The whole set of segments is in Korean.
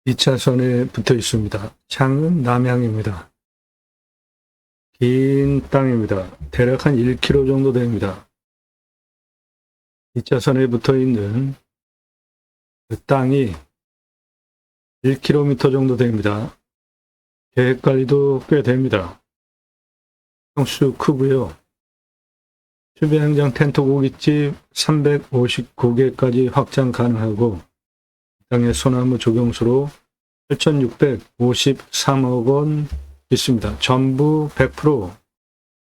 2차선에 붙어 있습니다. 향은 남향입니다. 긴 땅입니다. 대략 한 1km 정도 됩니다. 2차선에 붙어 있는 그 땅이 1km 정도 됩니다. 계획관리도 꽤 됩니다. 평수 크고요. 주변행장 텐트 고깃집 359개까지 확장 가능하고 땅의 소나무 조경수로 8,653억 원 있습니다. 전부 100%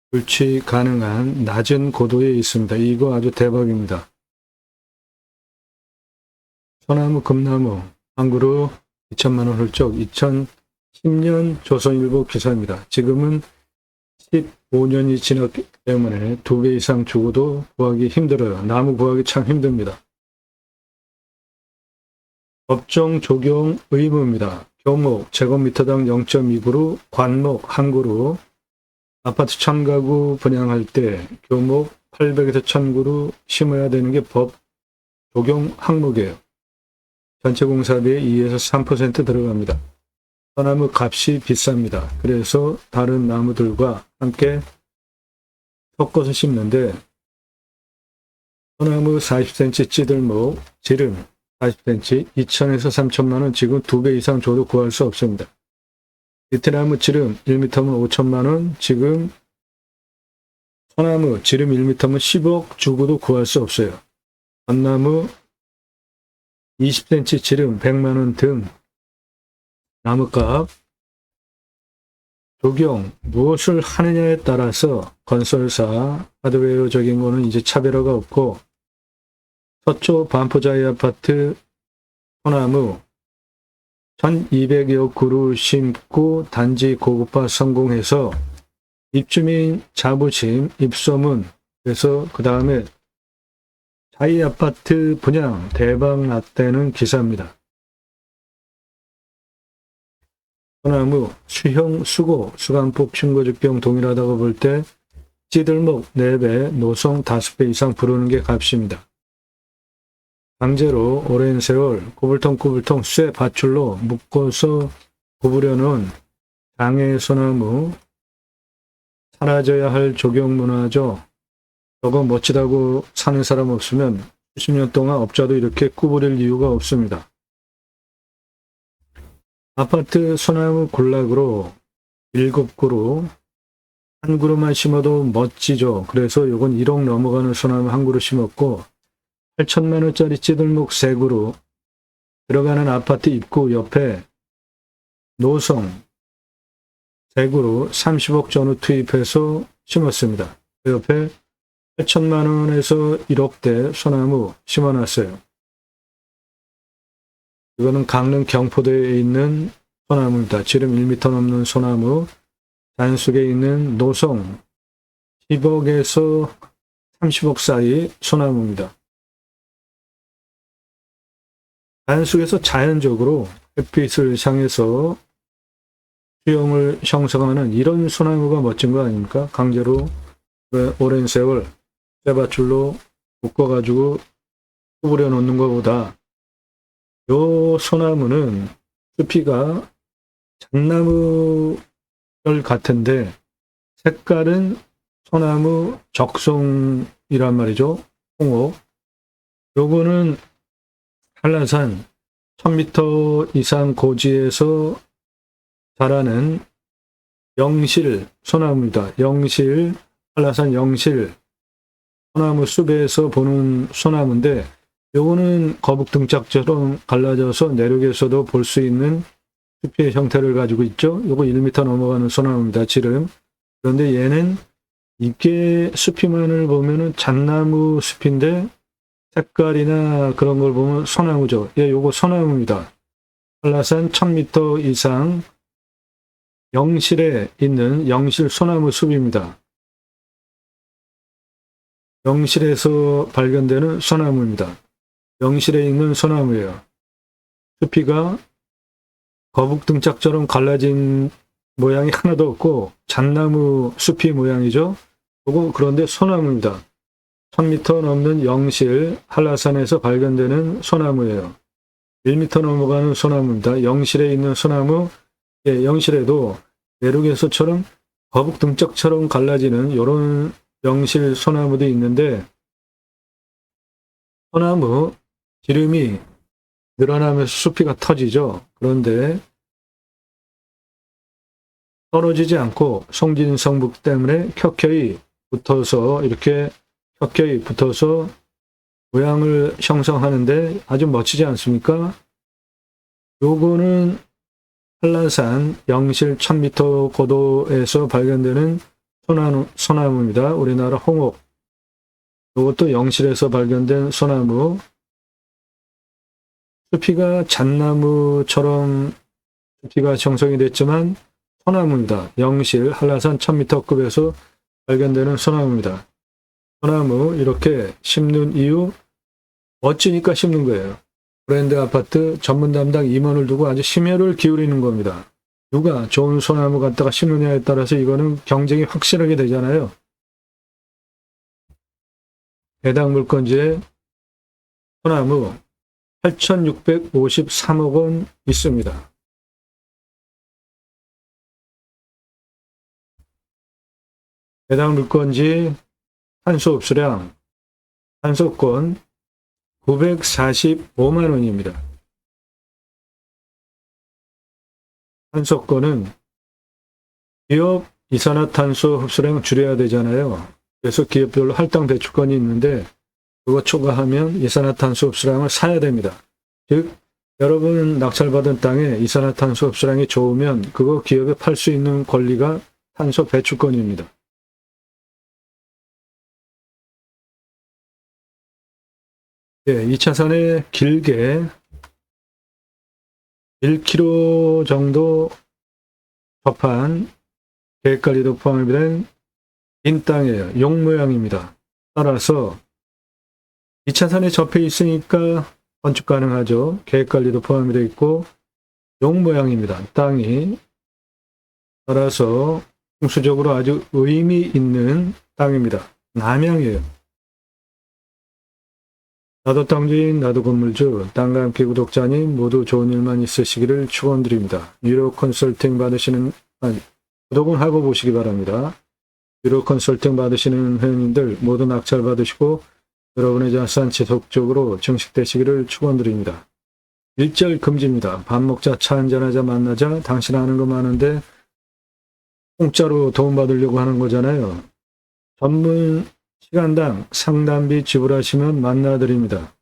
불취 가능한 낮은 고도에 있습니다. 이거 아주 대박입니다. 소나무, 금나무 한 그루 2천만 원 훌쩍 2010년 조선일보 기사입니다. 지금은 15년이 지났기 때문에 2배 이상 주고도 구하기 힘들어요. 나무 구하기 참 힘듭니다. 법정 적용 의무입니다. 교목 제곱미터당 0.2그루, 관목 한 그루, 아파트 1000가구 분양할 때 교목 800에서 1000그루 심어야 되는 게 법 적용 항목이에요. 전체 공사비의 2에서 3% 들어갑니다. 소나무 값이 비쌉니다. 그래서 다른 나무들과 함께 섞어서 심는데 소나무 40cm 찌들목 지름 40cm 2천에서 3천만 원 지금 2배 이상 줘도 구할 수 없습니다. 이태나무 지름 1m면 5천만 원 지금 소나무 지름 1m면 10억 주고도 구할 수 없어요. 전나무 20cm 지름 100만 원 등 나무값 적용 무엇을 하느냐에 따라서 건설사 하드웨어적인 거는 이제 차별화가 없고 서초 반포자이 아파트 소나무 1200여 그루 심고 단지 고급화 성공해서 입주민 자부심 입소문 그래서 그 다음에 자이 아파트 분양 대박 났다는 기사입니다. 소나무 수형 수고 수강폭 신고직병 동일하다고 볼 때 찌들목 4배 노송 5배 이상 부르는 게 값입니다. 강제로 오랜 세월 꾸불통꾸불통 쇠 밧줄로 묶어서 구부려 놓은 장애 소나무 사라져야 할 조경문화죠. 저거 멋지다고 사는 사람 없으면 수십 년 동안 업자도 이렇게 구부릴 이유가 없습니다. 아파트 소나무 군락으로 7그루 한 그루만 심어도 멋지죠. 그래서 요건 1억 넘어가는 소나무 한 그루 심었고 8천만 원짜리 찌들목 3그루 들어가는 아파트 입구 옆에 노성 3그루 30억 전후 투입해서 심었습니다. 그 옆에 8천만 원에서 1억대 소나무 심어놨어요. 이거는 강릉 경포대에 있는 소나무입니다. 지름 1m 넘는 소나무, 자연 속에 있는 노성 10억에서 30억 사이 소나무입니다. 자연 속에서 자연적으로 햇빛을 향해서 수영을 형성하는 이런 소나무가 멋진 거 아닙니까? 강제로 오랜 세월 쇠밧줄로 묶어가지고 구부려 놓는 것보다 요 소나무는 숲이가 잣나무별 같은데 색깔은 소나무 적송이란 말이죠. 홍옥. 요거는 한라산 1000m 이상 고지에서 자라는 영실 소나무입니다. 영실, 한라산 영실 소나무 숲에서 보는 소나무인데 요거는 거북등짝처럼 갈라져서 내륙에서도 볼 수 있는 숲의 형태를 가지고 있죠. 요거 1m 넘어가는 소나무입니다. 지름. 그런데 얘는 이게 숲이만을 보면은 잣나무 숲인데 색깔이나 그런 걸 보면 소나무죠. 예, 요거 소나무입니다. 한라산 1000m 이상 영실에 있는 영실 소나무 숲입니다. 영실에서 발견되는 소나무입니다. 영실에 있는 소나무예요. 숲이가 거북등짝처럼 갈라진 모양이 하나도 없고 잣나무 숲이 모양이죠. 그런데 소나무입니다. 1000m 넘는 영실 한라산에서 발견되는 소나무예요. 1m 넘어가는 소나무입니다. 영실에 있는 소나무, 영실에도 내륙에서처럼 거북 등짝처럼 갈라지는 이런 영실 소나무도 있는데, 소나무 기름이 늘어나면서 숲이가 터지죠. 그런데 떨어지지 않고 송진성북 때문에 켜켜이 붙어서, 이렇게 켜켜이 붙어서 모양을 형성하는데 아주 멋지지 않습니까? 요거는 한라산 영실 1000m 고도에서 발견되는 소나무입니다. 우리나라 홍옥. 이것도 영실에서 발견된 소나무. 숲이가 잣나무처럼 숲이가 형성이 됐지만 소나무입니다. 영실 한라산 1000m급에서 발견되는 소나무입니다. 소나무 이렇게 심는 이유, 멋지니까 심는 거예요. 브랜드 아파트 전문 담당 임원을 두고 아주 심혈을 기울이는 겁니다. 누가 좋은 소나무 갖다가 심느냐에 따라서 이거는 경쟁이 확실하게 되잖아요. 해당 물건지에 소나무 8,653억 원 있습니다. 해당 물건지 탄소 흡수량, 탄소권 945만 원입니다. 탄소권은 기업 이산화탄소 흡수량 줄여야 되잖아요. 그래서 기업별로 할당 배출권이 있는데 그거 초과하면 이산화탄소 흡수량을 사야 됩니다. 즉 여러분 낙찰받은 땅에 이산화탄소 흡수량이 좋으면 그거 기업에 팔 수 있는 권리가 탄소 배출권입니다. 네, 2차선에 길게 1km 정도 접한 계획관리도 포함이 된 긴 땅이에요. 용 모양입니다. 따라서 2차선에 접해 있으니까 건축 가능하죠. 계획관리도 포함이 되어 있고 용 모양입니다. 땅이. 따라서 풍수적으로 아주 의미 있는 땅입니다. 남향이에요. 나도 땅주인, 나도 건물주, 땅과 함께 구독자님 모두 좋은 일만 있으시기를 축원드립니다. 유료 컨설팅 받으시는, 구독은 하고 보시기 바랍니다. 유료 컨설팅 받으시는 회원님들 모두 낙찰 받으시고 여러분의 자산 지속적으로 증식되시기를 축원드립니다. 일절 금지입니다. 밥 먹자, 차 한잔하자, 만나자, 당신 아는 거 많은데 공짜로 도움받으려고 하는 거잖아요. 전문 시간당 상담비 지불하시면 만나드립니다.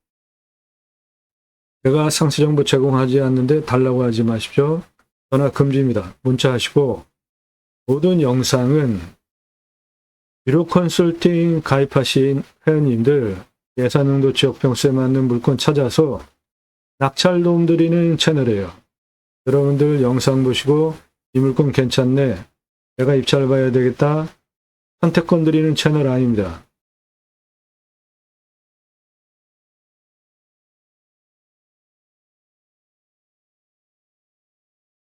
제가 상세정보 제공하지 않는데 달라고 하지 마십시오. 전화 금지입니다. 문자하시고 모든 영상은 유료 컨설팅 가입하신 회원님들 예산용도 지역평수에 맞는 물건 찾아서 낙찰 도움 드리는 채널이에요. 여러분들 영상 보시고 이 물건 괜찮네, 내가 입찰 봐야 되겠다, 선택권 드리는 채널 아닙니다.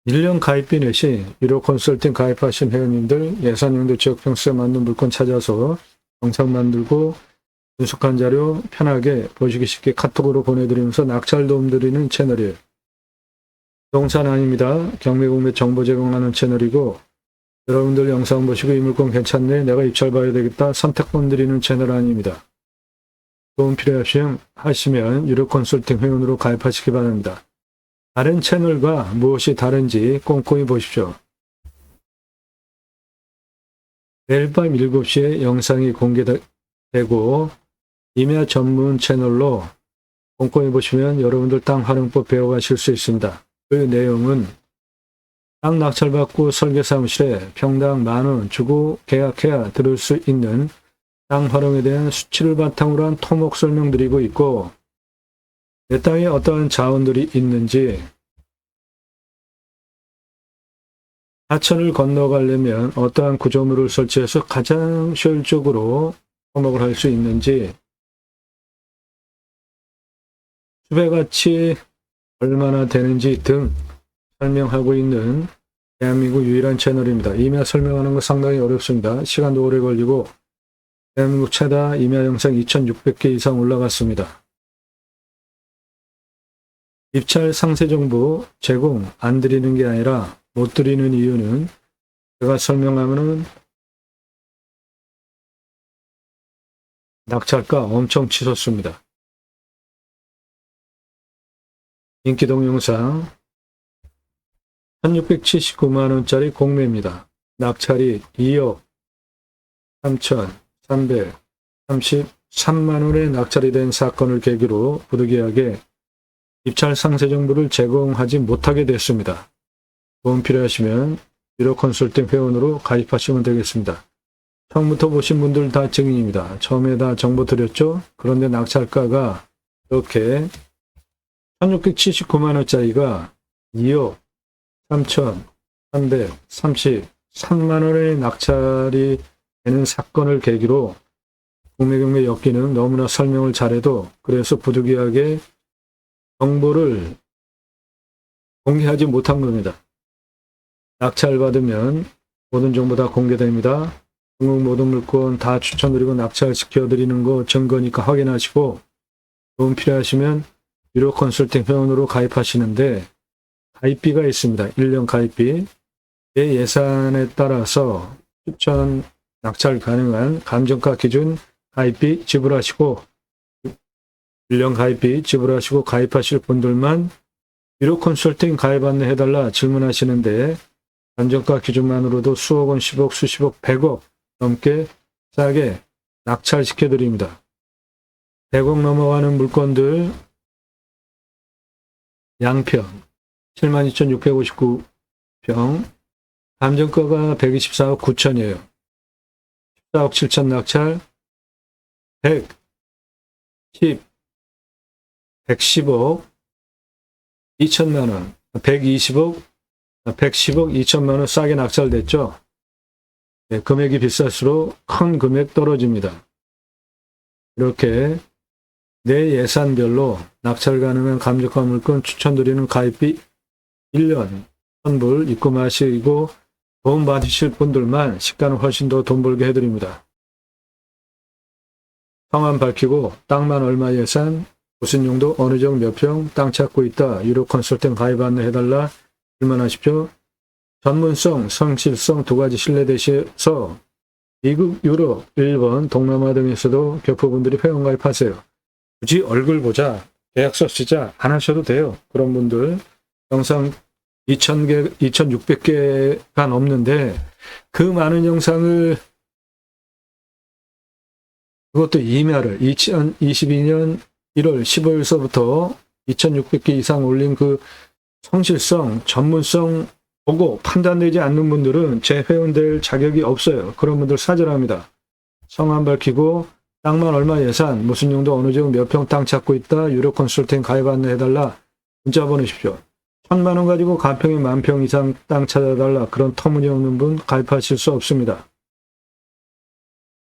(1년) 가입비 내시 유료 컨설팅 가입하신 회원님들 예산용도 지역평수에 맞는 물건 찾아서 영상 만들고 분석한 자료 편하게 보시기 쉽게 카톡으로 보내드리면서 낙찰 도움 드리는 채널이에요. 부동산 아닙니다. 경매공매 정보 제공하는 채널이고 여러분들 영상 보시고 이 물건 괜찮네, 내가 입찰 봐야 되겠다, 선택권 드리는 채널 아닙니다. 도움 필요하시면 유료 컨설팅 회원으로 가입하시기 바랍니다. 다른 채널과 무엇이 다른지 꼼꼼히 보십시오. 내일 밤 7시에 영상이 공개되고 임야 전문 채널로 꼼꼼히 보시면 여러분들 땅 활용법 배워가실 수 있습니다. 그 내용은 땅 낙찰받고 설계사무실에 평당 10,000원 주고 계약해야 들을 수 있는 땅 활용에 대한 수치를 바탕으로 한 토목 설명드리고 있고 내 땅에 어떠한 자원들이 있는지, 하천을 건너가려면 어떠한 구조물을 설치해서 가장 효율적으로 토목을 할 수 있는지, 수배 가치 얼마나 되는지 등 설명하고 있는 대한민국 유일한 채널입니다. 임야 설명하는 거 상당히 어렵습니다. 시간도 오래 걸리고 대한민국 최다 임야 영상 2,600개 이상 올라갔습니다. 입찰 상세 정보 제공 안 드리는 게 아니라 못 드리는 이유는 제가 설명하면은 낙찰가 엄청 치솟습니다. 인기 동영상 1679만원짜리 공매입니다. 낙찰이 2억 3,333만원에 낙찰이 된 사건을 계기로 부득이하게 입찰 상세 정보를 제공하지 못하게 됐습니다. 도움 필요하시면 유료 컨설팅 회원으로 가입하시면 되겠습니다. 처음부터 보신 분들 다 증인입니다. 처음에 다 정보 드렸죠? 그런데 낙찰가가 이렇게 1679만원짜리가 2억 3,333만원의 낙찰이 되는 사건을 계기로 공매경매 엮기는 너무나 설명을 잘해도 그래서 부득이하게 정보를 공개하지 못한 겁니다. 낙찰받으면 모든 정보 다 공개됩니다. 중국 모든 물건 다 추천드리고 낙찰시켜드리는 거 증거니까 확인하시고 도움 필요하시면 유료 컨설팅 회원으로 가입하시는데 가입비가 있습니다. 1년 가입비. 내 예산에 따라서 추천 낙찰 가능한 감정가 기준 가입비 지불하시고 1년 가입비 지불하시고 가입하실 분들만 유료 컨설팅 가입 안내해달라 질문하시는데 감정가 기준만으로도 수억 원, 10억, 수십억, 100억 넘게 싸게 낙찰시켜드립니다. 100억 넘어가는 물건들 양평 72,659평 감정가가 124억 9천이에요. 14억 7천 낙찰 110억 2천만원 110억 2천만원 싸게 낙찰됐죠. 네, 금액이 비쌀수록 큰 금액 떨어집니다. 이렇게 내 예산별로 낙찰 가능한 감정가 물건 추천드리는 가입비 1년 환불 입금하시고 도움 받으실 분들만 시가는 훨씬 더 돈 벌게 해드립니다. 성함 밝히고 땅만 얼마 예산, 무슨 용도, 어느 정 몇 평, 땅 찾고 있다, 유료 컨설팅 가입 안내해달라 질문하십시오. 전문성, 성실성 두 가지 신뢰되셔서 미국, 유럽, 일본, 동남아 등에서도 교포분들이 회원 가입하세요. 굳이 얼굴 보자, 계약서 쓰자 안 하셔도 돼요. 그런 분들 영상 2,000개, 2,600개가 넘는데 그 많은 영상을 그것도 이메일을 2022년 1월 15일서부터 2,600개 이상 올린 그 성실성, 전문성 보고 판단되지 않는 분들은 제 회원될 자격이 없어요. 그런 분들 사절합니다. 성함 밝히고 땅만 얼마 예산, 무슨 용도, 어느 정 몇 평 땅 찾고 있다, 유료 컨설팅 가입 안내해달라 문자 보내십시오. 1,000만 원 가지고 가평에 10,000평 이상 땅 찾아달라 그런 터무니없는 분 가입하실 수 없습니다.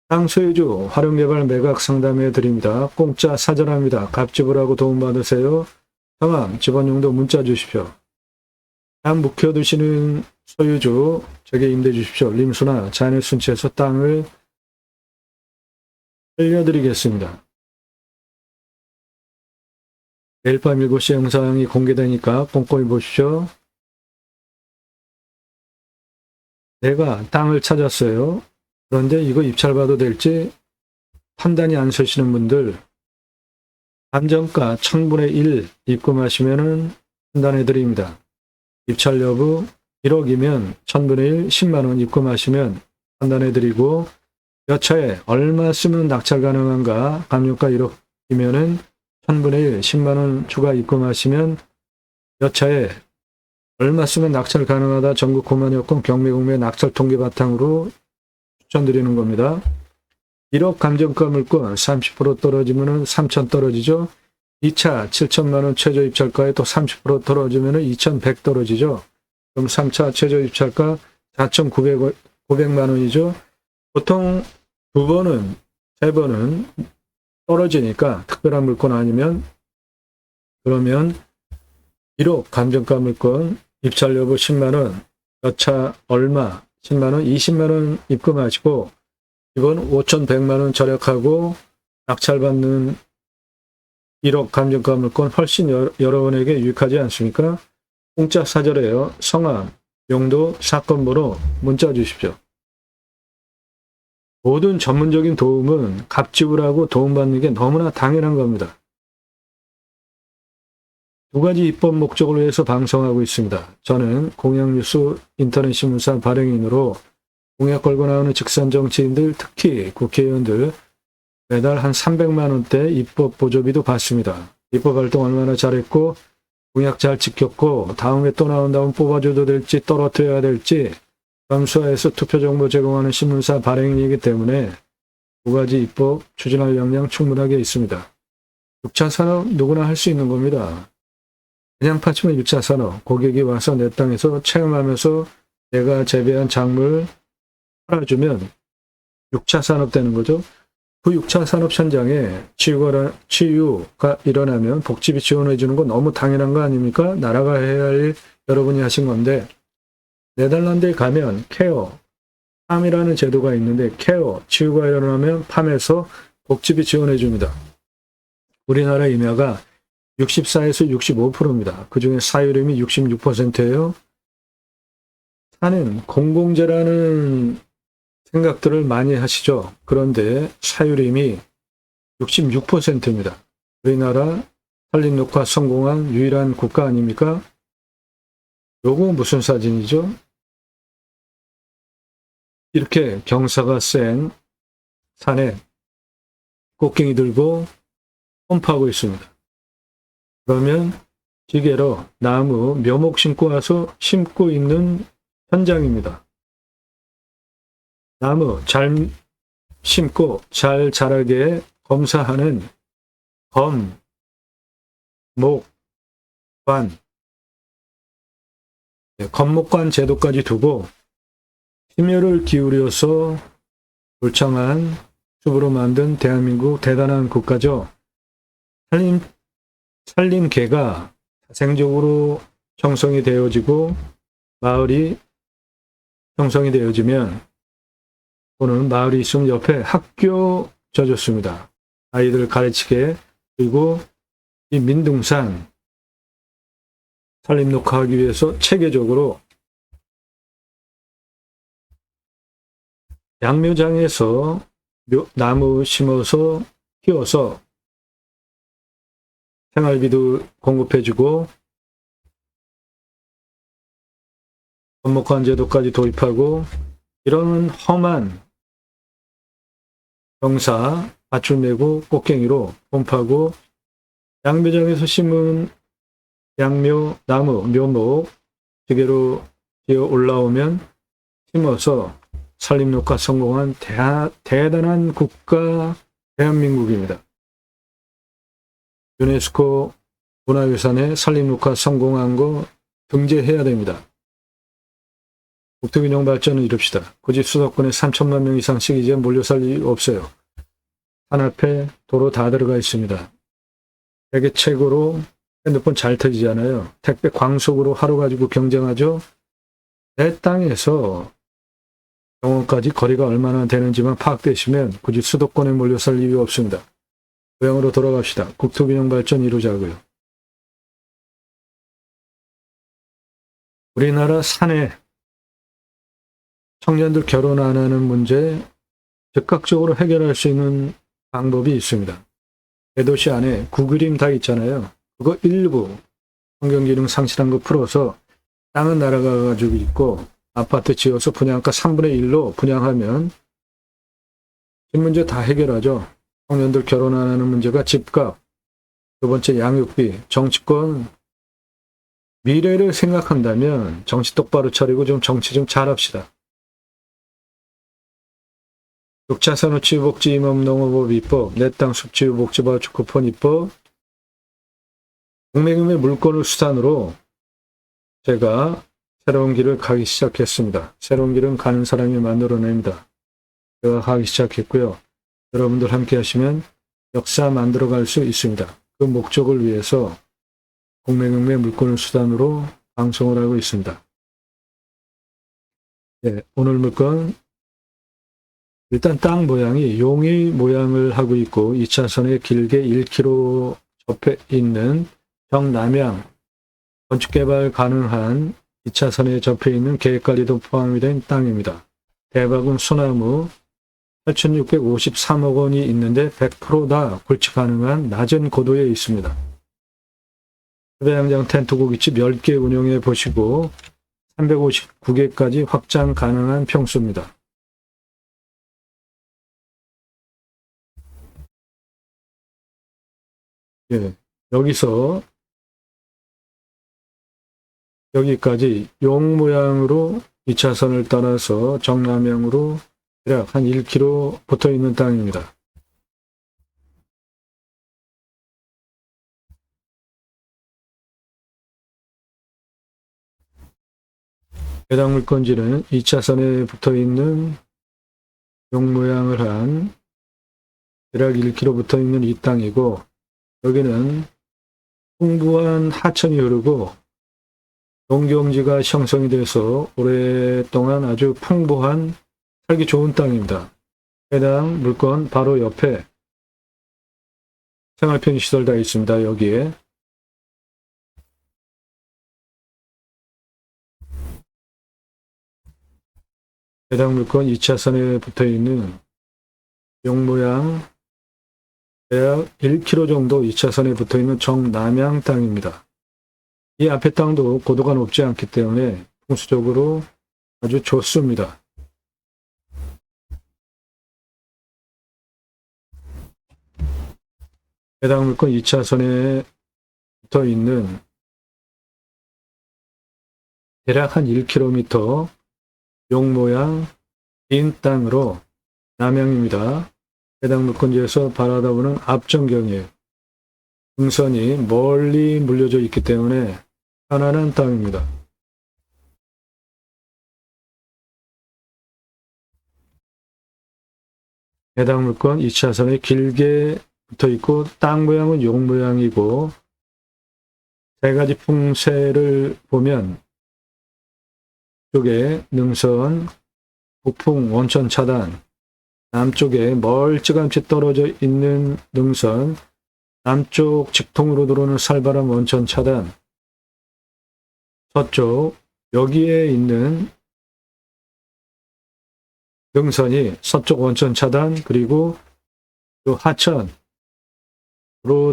땅 소유주 활용개발 매각 상담해 드립니다. 공짜 사절합니다. 값 지불하고 도움받으세요. 성함, 집안용도 문자 주십시오. 땅 묵혀두시는 소유주 제게 임대 주십시오. 림수나 자녀 순치해서 땅을 알려드리겠습니다. 내일 밤 7시 영상이 공개되니까 꼼꼼히 보십시오. 내가 땅을 찾았어요. 그런데 이거 입찰봐도 될지 판단이 안 서시는 분들 감정가 1000분의 1 입금하시면 판단해 드립니다. 입찰 여부 1억이면 1000분의 1 10만원 입금하시면 판단해 드리고 여차에 얼마 쓰면 낙찰 가능한가 감정가 1억이면은 1000분의 1 10만원 추가 입금하시면 여차에 얼마 쓰면 낙찰 가능하다 전국 고만여 건 경매공매 낙찰 통계 바탕으로 추천드리는 겁니다. 1억 감정가 물건 30% 떨어지면 3천 떨어지죠. 2차 7천만원 최저 입찰가에 또 30% 떨어지면 2,100 떨어지죠. 그럼 3차 최저 입찰가 4,900만원이죠. 보통 두 번은, 세 번은 떨어지니까 특별한 물건 아니면 그러면 1억 감정가 물건 입찰 여부 10만원, 여차 얼마 10만원, 20만원 입금하시고 이번 5,100만원 절약하고 낙찰받는 1억 감정가 물건 훨씬 여러분에게 유익하지 않습니까? 공짜 사절에요. 성함, 용도, 사건 번호 문자 주십시오. 모든 전문적인 도움은 값지불하고 도움받는 게 너무나 당연한 겁니다. 두 가지 입법 목적을 위해서 방송하고 있습니다. 저는 공약뉴스 인터넷 신문사 발행인으로 공약 걸고 나오는 직선 정치인들, 특히 국회의원들 매달 한 300만 원대 입법 보조비도 받습니다. 입법 활동 얼마나 잘했고 공약 잘 지켰고 다음에 또 나온다면 뽑아줘도 될지 떨어뜨려야 될지 감수하에서 투표 정보 제공하는 신문사 발행인이기 때문에 두 가지 입법 추진할 역량 충분하게 있습니다. 6차 산업 누구나 할 수 있는 겁니다. 그냥 파치면 6차 산업, 고객이 와서 내 땅에서 체험하면서 내가 재배한 작물 팔아주면 6차 산업 되는 거죠. 그 6차 산업 현장에 치유가 일어나면 복지비 지원해 주는 건 너무 당연한 거 아닙니까? 나라가 해야 할 일 여러분이 하신 건데 네덜란드에 가면 케어, 팜이라는 제도가 있는데 케어, 치유가 일어나면 팜에서 복지비 지원해 줍니다. 우리나라 임야가 64에서 65%입니다. 그중에 사유림이 66%예요. 산은 공공재라는 생각들을 많이 하시죠. 그런데 사유림이 66%입니다. 우리나라 산림녹화 성공한 유일한 국가 아닙니까? 요거 무슨 사진이죠? 이렇게 경사가 센 산에 꽃갱이 들고 펌프하고 있습니다. 그러면 기계로 나무, 묘목 심고 와서 심고 있는 현장입니다. 나무 잘 심고 잘 자라게 검사하는 검, 목, 관, 검목관 제도까지 두고 심혈을 기울여서 울창한 숲으로 만든 대한민국 대단한 국가죠. 산림계가 자생적으로 형성이 되어지고 마을이 형성이 되어지면 또는 마을이 있으면 옆에 학교 져줬습니다. 아이들 가르치게. 그리고 이 민둥산 산림녹화하기 위해서 체계적으로 양묘장에서 나무 심어서 키워서 생활비도 공급해주고 건목관 제도까지 도입하고 이런 험한 경사 밧줄 메고 꽃갱이로 펌프하고 양묘장에서 심은 양묘 나무 묘목 기계로 기어 올라오면 심어서 산림녹화 성공한 대단한 국가 대한민국입니다. 유네스코 문화유산에 산림녹화 성공한 거 등재해야 됩니다. 국토균형 발전을 이룹시다. 굳이 수도권에 3천만 명 이상씩 이제 몰려 살 이유 없어요. 산 앞에 도로 다 들어가 있습니다. 세계 최고로 핸드폰 잘 터지잖아요. 택배 광속으로 하루 가지고 경쟁하죠. 내 땅에서 병원까지 거리가 얼마나 되는지만 파악되시면 굳이 수도권에 몰려 살 이유 없습니다. 고향으로 돌아갑시다. 국토균형 발전 이루자고요. 우리나라 산에 청년들 결혼 안 하는 문제 즉각적으로 해결할 수 있는 방법이 있습니다. 대도시 안에 구그림 다 있잖아요. 그거 일부 환경기능 상실한 거 풀어서 땅은 날아가 가지고 있고 아파트 지어서 분양가 3분의 1로 분양하면 집 문제 다 해결하죠. 청년들 결혼 안 하는 문제가 집값, 두 번째 양육비, 정치권 미래를 생각한다면 정치 똑바로 차리고 좀 정치 좀 잘합시다. 6차 산업치유복지 임업농업법 입법, 내 땅 숲치유복지바우처 쿠폰 입법, 공매금의 물건을 수단으로 제가 새로운 길을 가기 시작했습니다. 새로운 길은 가는 사람이 만들어냅니다. 제가 가기 시작했고요. 여러분들 함께 하시면 역사 만들어갈 수 있습니다. 그 목적을 위해서 공매금의 물건을 수단으로 방송을 하고 있습니다. 네, 오늘 물건 일단 땅 모양이 용의 모양을 하고 있고 2차선에 길게 1km 접해 있는 정남향, 건축개발 가능한 2차선에 접해 있는 계획관리도 포함이 된 땅입니다. 대박은 소나무 8,653억 원이 있는데 100% 다 골치 가능한 낮은 고도에 있습니다. 해배양장 텐트 고깃집 10개 운영해 보시고 359개까지 확장 가능한 평수입니다. 예, 여기서 여기까지 용 모양으로 2차선을 따라서 정남향으로 대략 한 1km 붙어 있는 땅입니다. 해당 물건지는 2차선에 붙어 있는 용 모양을 한 대략 1km 붙어 있는 이 땅이고, 여기는 풍부한 하천이 흐르고 농경지가 형성이 돼서 오랫동안 아주 풍부한 살기 좋은 땅입니다. 해당 물건 바로 옆에 생활편의시설 다 있습니다. 여기에 해당 물건 2차선에 붙어 있는 용 모양 대략 1km 정도 2차선에 붙어 있는 정남향 땅입니다. 이 앞에 땅도 고도가 높지 않기 때문에 풍수적으로 아주 좋습니다. 해당 물건 2차선에 붙어 있는 대략 한 1km 용 모양 긴 땅으로 남향입니다. 해당 물건지에서 바라다보는 앞전경이에요. 등선이 멀리 물려져 있기 때문에 편안한 땅입니다. 해당 물건 2차선에 길게 붙어 있고 땅 모양은 용 모양이고 세 가지 풍세를 보면 쪽에 능선, 북풍 원천 차단, 남쪽에 멀찌감치 떨어져 있는 능선, 남쪽 직통으로 들어오는 살바람 원천 차단, 서쪽 여기에 있는 능선이 서쪽 원천 차단, 그리고 또 하천으로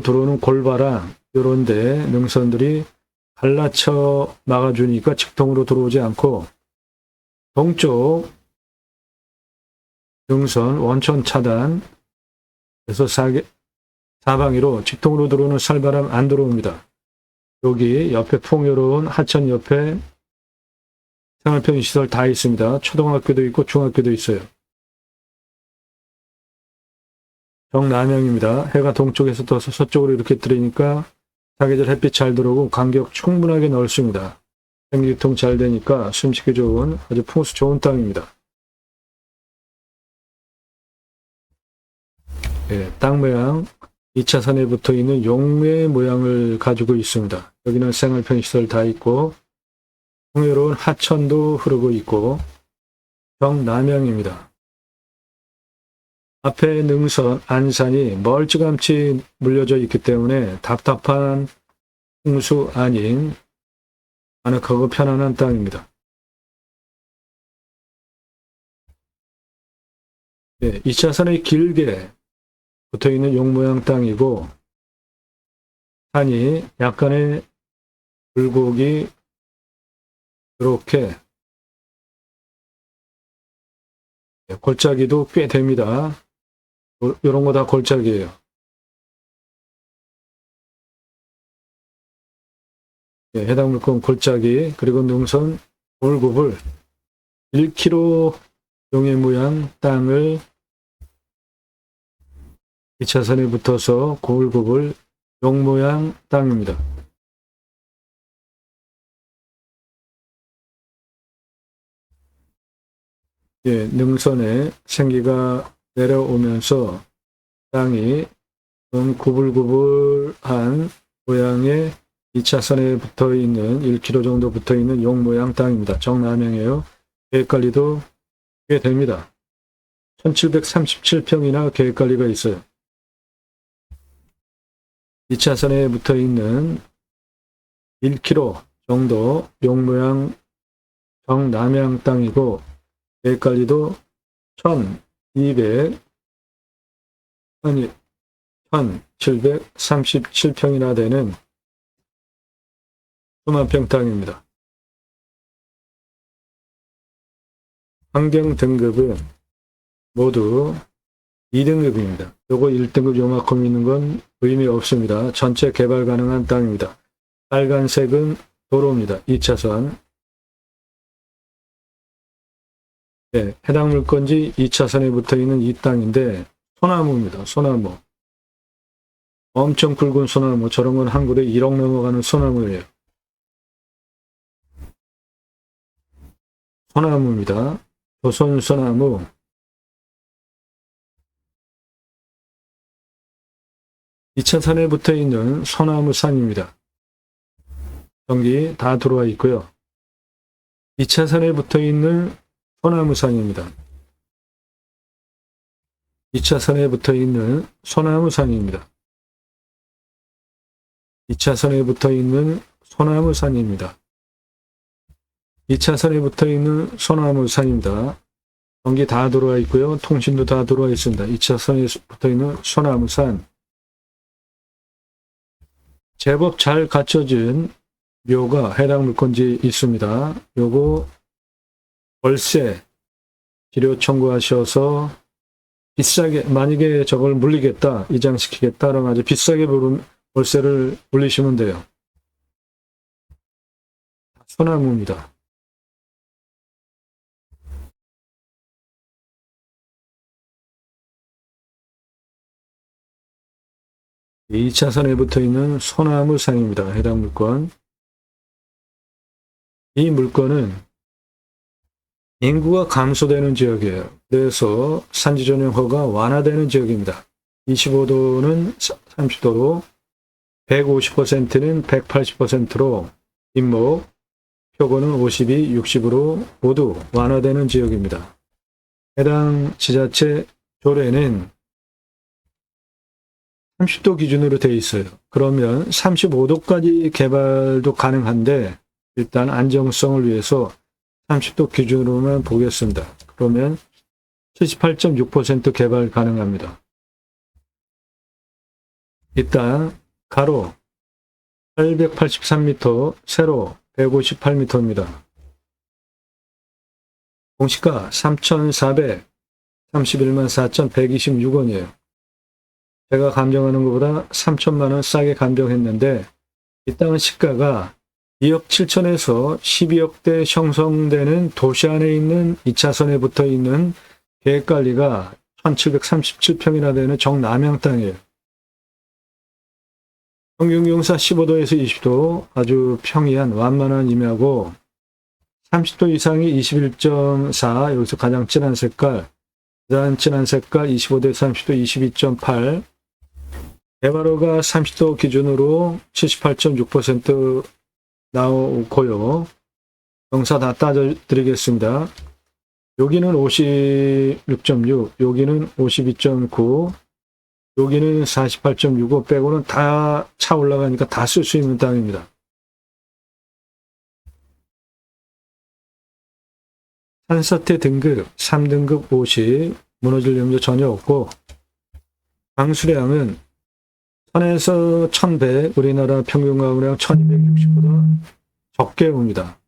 들어오는 골바람 이런 데 능선들이 갈라쳐 막아주니까 직통으로 들어오지 않고, 동쪽 능선 원천 차단 그래서 사방위로 직통으로 들어오는 살바람 안 들어옵니다. 여기 옆에 풍요로운 하천 옆에 생활편의시설 다 있습니다. 초등학교도 있고 중학교도 있어요. 정남향입니다. 해가 동쪽에서 떠서 서쪽으로 이렇게 들으니까 사계절 햇빛 잘 들어오고 간격 충분하게 넓습니다. 생기통 잘 되니까 숨쉬기 좋은 아주 풍수 좋은 땅입니다. 예, 땅 모양 2차선에 붙어 있는 용의 모양을 가지고 있습니다. 여기는 생활편의시설 다 있고 풍요로운 하천도 흐르고 있고 정남향입니다. 앞에 능선, 안산이 멀찌감치 물려져 있기 때문에 답답한 풍수 아닌 아늑하고 편안한 땅입니다. 네, 2차선에 길게 붙어있는 용모양 땅이고 산이 약간의 굴곡이 이렇게 골짜기도 꽤 됩니다. 이런 거 다 골짜기예요. 네, 해당 물건 골짜기 그리고 능선 골굽을 1km 용의 모양 땅을 2차선에 붙어서 골굽을 용 모양 땅입니다. 예, 능선에 생기가 내려오면서 땅이 구불구불한 모양의 2차선에 붙어 있는 1km 정도 붙어 있는 용 모양 땅입니다. 정남향이에요. 계획관리도 꽤 됩니다. 1737평이나 계획관리가 있어요. 2차선에 붙어 있는 1km 정도 용모양 정남향 땅이고 계획관리도 1737평이나 되는 수만평 땅입니다. 환경 등급은 모두 2등급입니다. 요거 1등급 요만큼 있는 건 의미 없습니다. 전체 개발 가능한 땅입니다. 빨간색은 도로입니다. 2차선. 네, 해당 물건지 2차선에 붙어 있는 이 땅인데 소나무입니다. 소나무. 엄청 굵은 소나무. 저런 건 한 그루에 1억 넘어가는 소나무예요. 소나무입니다. 조선 소나무. 이 차선에 붙어 있는 소나무 산입니다. 전기 다 들어와 있고요. 2차선에 붙어 있는 소나무 산입니다. 2차선에 붙어 있는 소나무 산입니다. 2차선에 붙어 있는 소나무 산입니다. 2차선에 붙어 있는 소나무 산입니다. 전기 다 들어와 있고요. 통신도 다 들어와 있습니다. 2차선에 붙어 있는 소나무 산. 제법 잘 갖춰진 묘가 해당 물건지 있습니다. 요거 월세 비료 청구하셔서 비싸게, 만약에 저걸 물리겠다, 이장시키겠다, 그러면 아주 비싸게 월세를 물리시면 돼요. 소나무입니다. 이 2차선에 붙어 있는 소나무 산입니다. 해당 물건. 이 물건은 인구가 감소되는 지역이에요. 그래서 산지 전용 허가 완화되는 지역입니다. 25도는 30도로 150%는 180%로 뒷목, 표고는 52, 60으로 모두 완화되는 지역입니다. 해당 지자체 조례는 30도 기준으로 되어 있어요. 그러면 35도까지 개발도 가능한데 일단 안정성을 위해서 30도 기준으로만 보겠습니다. 그러면 78.6% 개발 가능합니다. 일단 가로 883m, 세로 158m입니다. 공시가 3,431만 4,126원이에요. 제가 감정하는 것보다 3천만 원 싸게 감정했는데 이 땅은 시가가 2억 7천에서 12억대 형성되는 도시 안에 있는 2차선에 붙어 있는 계획관리가 1737평이나 되는 정남향 땅이에요. 평균경사 15도에서 20도 아주 평이한 완만한 임야고 30도 이상이 21.4 여기서 가장 진한 색깔, 가장 진한 색깔 25도에서 30도 22.8 개발호가 30도 기준으로 78.6% 나오고요. 경사 다 따져드리겠습니다. 여기는 56.6, 여기는 52.9, 여기는 48.65 빼고는 다 차 올라가니까 다 쓸 수 있는 땅입니다. 산사태 등급 3등급 50, 무너질 염려 전혀 없고 강수량은 1000에서 1100, 우리나라 평균 가구량 1260보다 적게 옵니다.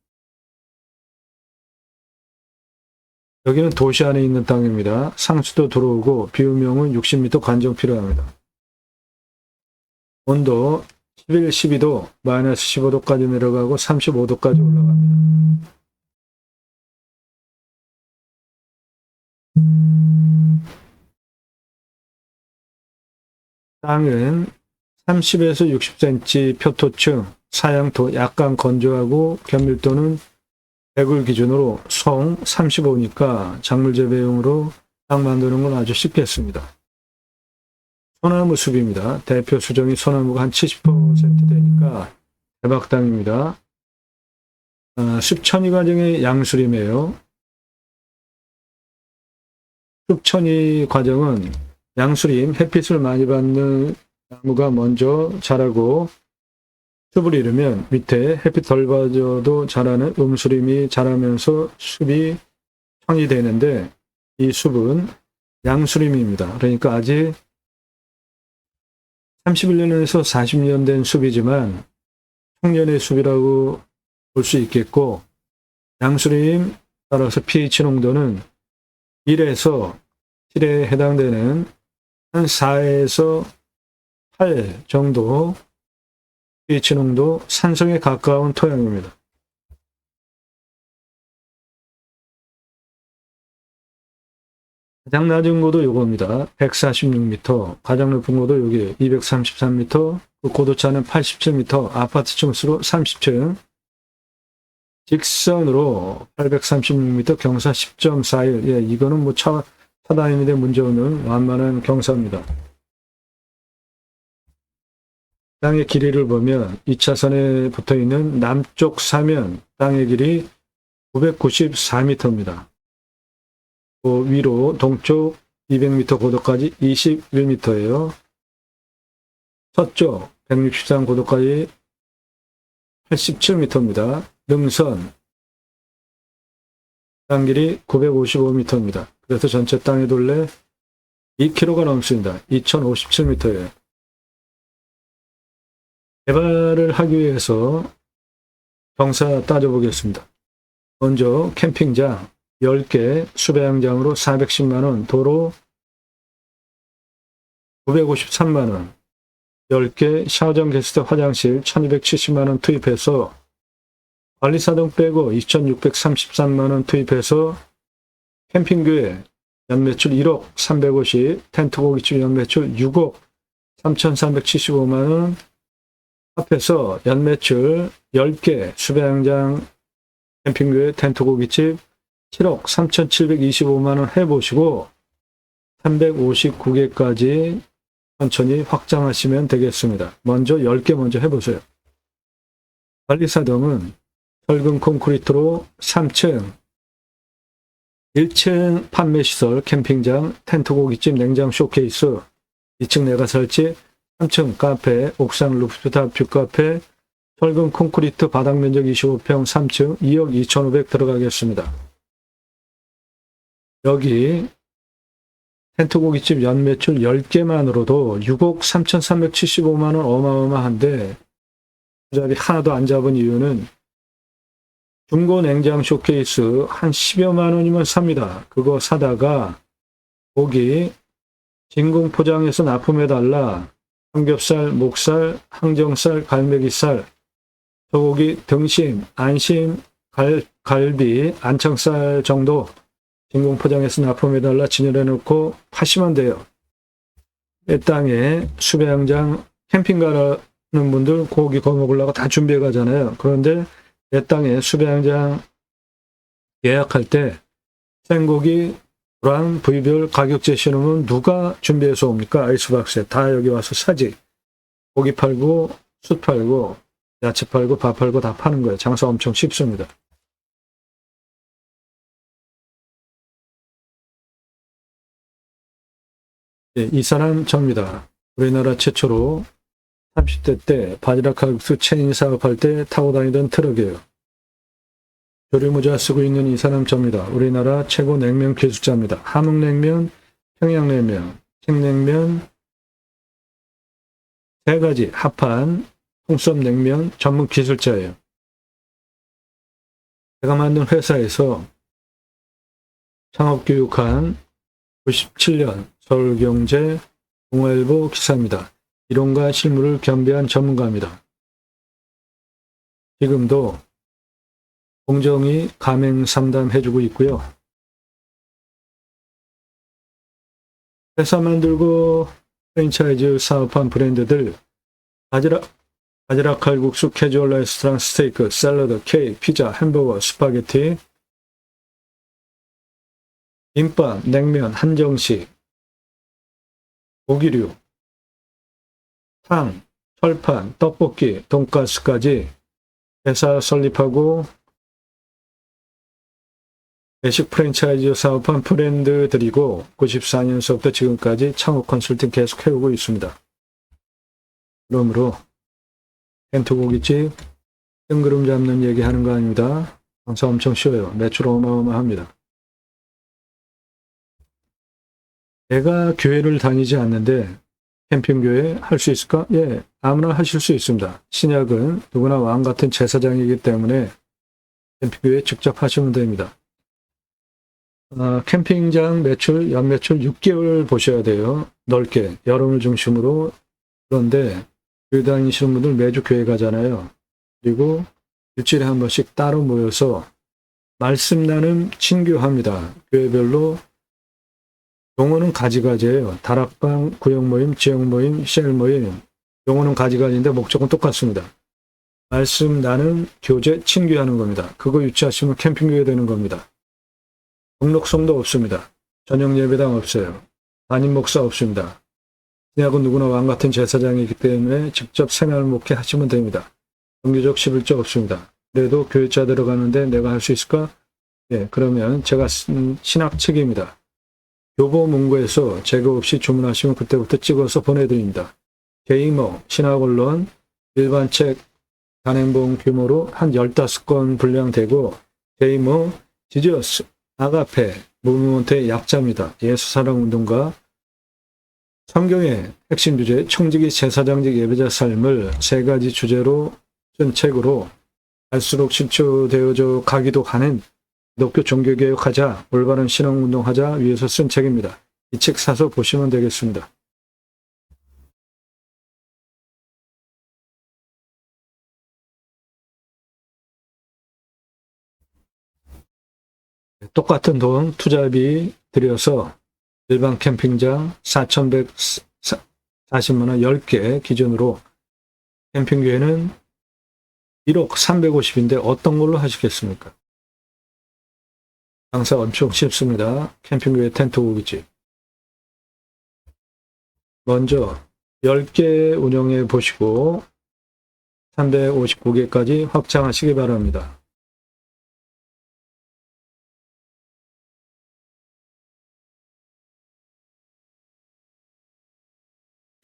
여기는 도시 안에 있는 땅입니다. 상수도 들어오고 비우명은 60m 관정 필요합니다. 온도 11, 12도, 마이너스 15도까지 내려가고 35도까지 올라갑니다. 땅은 30에서 60cm 표토층, 사양토 약간 건조하고 견밀도는 100을 기준으로 송 35니까 작물 재배용으로 땅 만드는 건 아주 쉽겠습니다. 소나무 숲입니다. 대표 수정이 소나무가 한 70% 되니까 대박 땅입니다. 숲천이 과정의 양수림이에요. 숲천이 과정은 양수림, 햇빛을 많이 받는 나무가 먼저 자라고 숲을 이루면 밑에 햇빛 덜 받아도 자라는 음수림이 자라면서 숲이 형이 되는데 이 숲은 양수림입니다. 그러니까 아직 31년에서 40년 된 숲이지만 청년의 숲이라고 볼 수 있겠고 양수림 따라서 pH 농도는 1에서 7에 해당되는 한 4에서 8 정도 pH 농도 산성에 가까운 토양입니다. 가장 낮은 고도 요겁니다. 146m, 가장 높은 고도 여기 233m, 그 고도차는 87m, 아파트 층수로 30층, 직선으로 836m, 경사 10.41. 예, 이거는 뭐 차 다니는데 문제없는 완만한 경사입니다. 땅의 길이를 보면 2차선에 붙어있는 남쪽 사면 땅의 길이 994m입니다. 그 위로 동쪽 200m 고도까지 21m예요. 서쪽 163 고도까지 87m입니다. 능선 땅 길이 955m입니다. 그래서 전체 땅의 둘레 2km가 넘습니다. 2057m예요. 개발을 하기 위해서 경사 따져보겠습니다. 먼저 캠핑장 10개, 수배양장으로 410만원, 도로 953만원, 10개, 샤워장 게스트 화장실 1270만원 투입해서 관리사동 빼고 2633만원 투입해서 캠핑교회 연매출 1억 350, 텐트 고깃집 연매출 6억 3375만원 합해서 연매출 10개, 수배양장 캠핑교회 텐트 고깃집 7억 3,725만원 해보시고 359개까지 천천히 확장하시면 되겠습니다. 먼저 10개 먼저 해보세요. 관리사동은 철근 콘크리트로 3층, 1층 판매시설 캠핑장, 텐트 고깃집 냉장 쇼케이스, 2층 내가 설치, 3층 카페, 옥상 루프탑 뷰카페, 철근 콘크리트 바닥 면적 25평 3층 2억 2,500 들어가겠습니다. 여기 텐트 고깃집 연매출 10개만으로도 6억 3,375만원 어마어마한데 그 자리 하나도 안 잡은 이유는 중고 냉장 쇼케이스 한 10여만원이면 삽니다. 그거 사다가 고기 진공 포장해서 납품해달라. 삼겹살, 목살, 항정살, 갈매기살, 소고기 등심, 안심, 갈비, 안창살 정도 진공 포장해서 납품해달라 진열해놓고 파시면 돼요. 내 땅에 수배양장 캠핑 가는 분들 고기 구워 먹으려고 다 준비해 가잖아요. 그런데 내 땅에 수배양장 예약할 때 생고기, 랑 부위별 가격 제시는 누가 준비해서 옵니까? 아이스박스에 다 여기 와서 사지. 고기 팔고 숯 팔고 야채 팔고 밥 팔고 다 파는 거예요. 장사 엄청 쉽습니다. 네, 이 사람 접니다. 우리나라 최초로 30대 때 바지락 칼국수 체인 사업할 때 타고 다니던 트럭이에요. 조류모자 쓰고 있는 이 사람 접니다. 우리나라 최고 냉면 기술자입니다. 함흥냉면, 평양냉면, 칡냉면 세 가지 합한 통섭냉면 전문 기술자예요. 제가 만든 회사에서 창업교육한 97년 서울경제 동아일보 기사입니다. 이론과 실무를 겸비한 전문가입니다. 지금도 공정위 가맹 상담 해주고 있고요. 회사 만들고 프랜차이즈 사업한 브랜드들 바지락 칼국수, 캐주얼 레스토랑, 스테이크, 샐러드, 케이크, 피자, 햄버거, 스파게티, 김밥, 냉면, 한정식, 고기류, 탕, 철판, 떡볶이, 돈가스까지 회사 설립하고 외식 프랜차이즈 사업한 브랜드들이고 94년서부터 지금까지 창업 컨설팅 계속 해오고 있습니다. 그러므로 텐트 고깃집 뜬구름 잡는 얘기 하는 거 아닙니다. 장사 엄청 쉬워요. 매출 어마어마합니다. 내가 교회를 다니지 않는데 캠핑교회 할 수 있을까? 예, 아무나 하실 수 있습니다. 신약은 누구나 왕 같은 제사장이기 때문에 캠핑교회 직접 하시면 됩니다. 캠핑장 매출, 연매출 6개월 보셔야 돼요. 넓게, 여름을 중심으로. 그런데 교회 다니시는 분들 매주 교회 가잖아요. 그리고 일주일에 한 번씩 따로 모여서 말씀 나눔 친교합니다. 교회별로 용어는 가지가지예요. 다락방, 구역 모임, 지역 모임, 셀 모임. 용어는 가지가지인데 목적은 똑같습니다. 말씀 나눔, 교제, 친교하는 겁니다. 그거 유치하시면 캠핑교회 되는 겁니다. 등록성도 없습니다. 저녁 예배당 없어요. 담임 목사 없습니다. 신약은 누구나 왕 같은 제사장이기 때문에 직접 생활 목회 하시면 됩니다. 정규적 11조 없습니다. 그래도 교회자 들어가는데 내가 할 수 있을까? 예, 그러면 제가 쓴 신학 책입니다. 교보문고에서 재고 없이 주문하시면 그때부터 찍어서 보내드립니다. 게이머, 신학언론, 일반 책 단행본 규모로 한 15권 분량되고 게이머, 지저스, 아가페, 무브먼트의 약자입니다. 예수사랑운동가, 성경의 핵심 주제, 청지기 제사장직 예배자 삶을 3가지 주제로 쓴 책으로 갈수록 실추되어져 가기도 하는 기독교 종교개혁하자, 올바른 신앙운동하자 위해서 쓴 책입니다. 이 책 사서 보시면 되겠습니다. 똑같은 돈 투자비 들여서 일반 캠핑장 4,140만 원 10개 기준으로 캠핑교회는 1억 350인데 어떤 걸로 하시겠습니까? 장사 엄청 쉽습니다. 캠핑교회 텐트 고깃집. 먼저 10개 운영해 보시고 359개까지 확장하시기 바랍니다.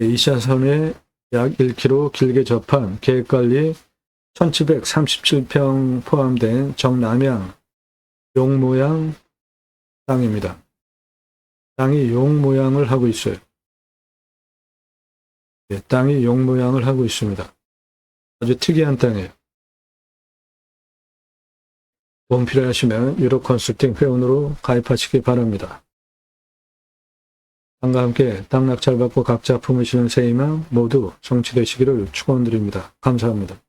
이샤선에 약 1km 길게 접한 계획관리 1737평 포함된 정남향 용 모양 땅입니다. 땅이 용 모양을 하고 있어요. 예, 땅이 용 모양을 하고 있습니다. 아주 특이한 땅이에요. 도움 필요하시면 유로 컨설팅 회원으로 가입하시기 바랍니다. 땅과 함께 땅 낙찰받고 각자 품으시는 새 희망 모두 성취되시기를 축원드립니다. 감사합니다.